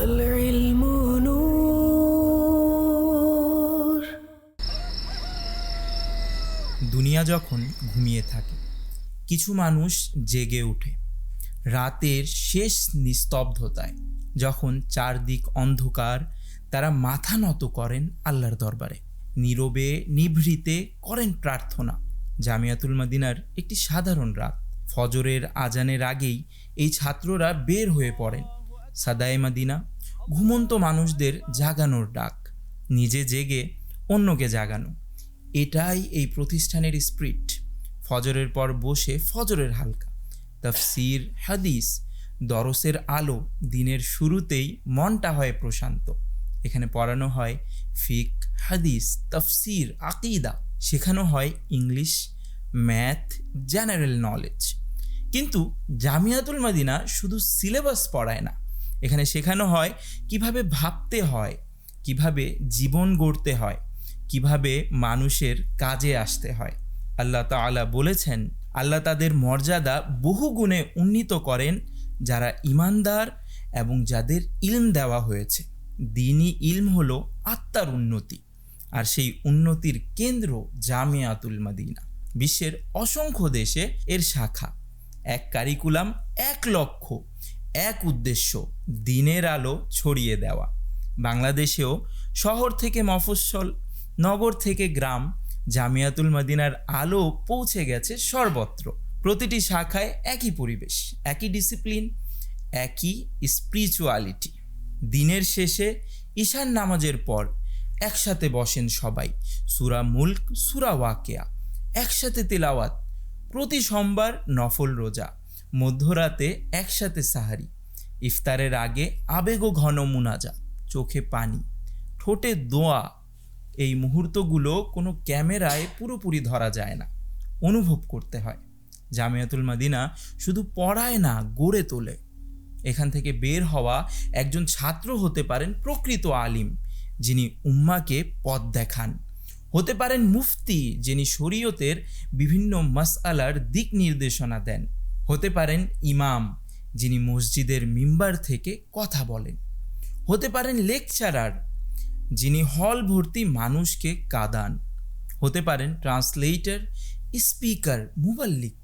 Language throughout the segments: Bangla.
العلم نور। দুনিয়া যখন ঘুমিয়ে থাকে, কিছু মানুষ জেগে ওঠে রাতের শেষ নিস্তব্ধতায়। যখন চারদিক অন্ধকার, তারা মাথা নত করেন আল্লাহর দরবারে, নীরবে নিভৃতে করেন প্রার্থনা। জামিয়াতুল মদিনার একটি সাধারণ রাত, ফজরের আজানের আগেই এই ছাত্ররা বের হয়ে পড়েন। সাদায়ে মদিনা, ঘুমন্ত মানুষদের জাগানোর ডাক, নিজে জেগে অন্যকে জাগানো, এটাই এই প্রতিষ্ঠানের স্পিরিট। ফজরের পর বসে ফজরের হালকা, তাফসির, হাদিস, দরসের আলো, দিনের শুরুতেই মনটা হয় প্রশান্ত। এখানে পড়ানো হয় ফিক, হাদিস, তাফসির, আকিদা, শেখানো হয় ইংলিশ, ম্যাথ, জেনারেল নলেজ। কিন্তু জামিয়াতুল মদিনা শুধু সিলেবাস পড়ায় না, এখানে শেখানো হয় কিভাবে ভাবতে হয়, কিভাবে জীবন গড়তে হয়, কিভাবে মানুষের কাজে আসতে হয়। আল্লাহ তাআলা বলেছেন, আল্লাহ তাদের মর্যাদা বহু গুণে উন্নীত করেন যারা ঈমানদার এবং যাদের ইলম দেওয়া হয়েছে। দ্বীনি ইলম হলো আত্মার উন্নতি, আর সেই উন্নতির কেন্দ্র জামিয়াতুল মদিনা। বিশ্বের অসংখ্য দেশে এর শাখা, এক কারিকুলাম, এক লক্ষ্য, এক উদ্দেশ্য, দিনের আলো ছড়িয়ে দেওয়া। বাংলাদেশেও শহর থেকে মফস্বল, নগর থেকে গ্রাম, জামিয়াতুল মদিনার আলো পৌঁছে গেছে সর্বত্র। প্রতিটি শাখায় একই পরিবেশ, একই ডিসিপ্লিন, একই স্পিরিচুয়ালিটি। দিনের শেষে ঈশান নামাজের পর একসাথে বসেন সবাই, সূরা মুলক, সূরা ওয়াকিয়া একসাথে তিলাওয়াত। প্রতি সোমবার নফল রোজা, মধ্যরাতে একসাথে সাহারি, ইফতারের আগে আবেগ ও ঘন মুনাজাত, চোখে পানি, ঠোঁটে দোয়া। এই মুহূর্তগুলো কোনো ক্যামেরায় পুরোপুরি ধরা যায় না, অনুভব করতে হয়। জামিয়াতুল মদিনা শুধু পড়ায় না, গড়ে তোলে। এখান থেকে বের হওয়া একজন ছাত্র হতে পারেন প্রকৃত আলিম, যিনি উম্মাকে পথ দেখান। হতে পারেন মুফতি, যিনি শরীয়তের বিভিন্ন মাসআলার দিক নির্দেশনা দেন। হতে পারেন ইমাম, যিনি মসজিদের মিম্বার থেকে কথা বলেন। হতে পারেন লেকচারার, যিনি হল ভর্তি মানুষকে কাঁদান। হতে পারেন ট্রান্সলেটর, স্পিকার, মুবাল্লিগ।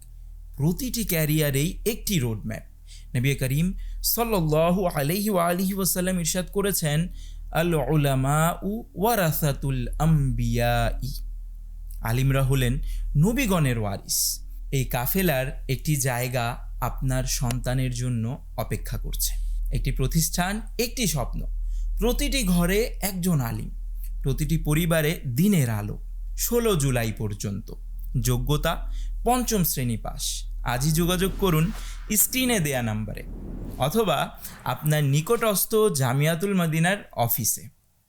প্রতিটি ক্যারিয়ারেই একটি রোডম্যাপ। নবী করিম সাল্লাল্লাহু আলাইহি ওয়াসাল্লাম ইরশাদ করেছেন, আল উলামাউ ওয়ারাসাতুল আম্বিয়াই। আলিমরা হলেন নবীগণের ওয়ারিস। এই কাফেলার একটি জায়গা আপনার সন্তানের জন্য অপেক্ষা করছে, একটি প্রতিষ্ঠান, একটি স্বপ্ন, প্রতিটি ঘরে একজন আলিম, প্রতিটি পরিবারে দিনের আলো। 16 জুলাই পর্যন্ত, যোগ্যতা 5ম শ্রেণী পাস। আজই যোগাযোগ করুন স্ক্রিনে দেয়া নাম্বারে, অথবা আপনার নিকটস্থ জামিয়াতুল মদিনার অফিসে।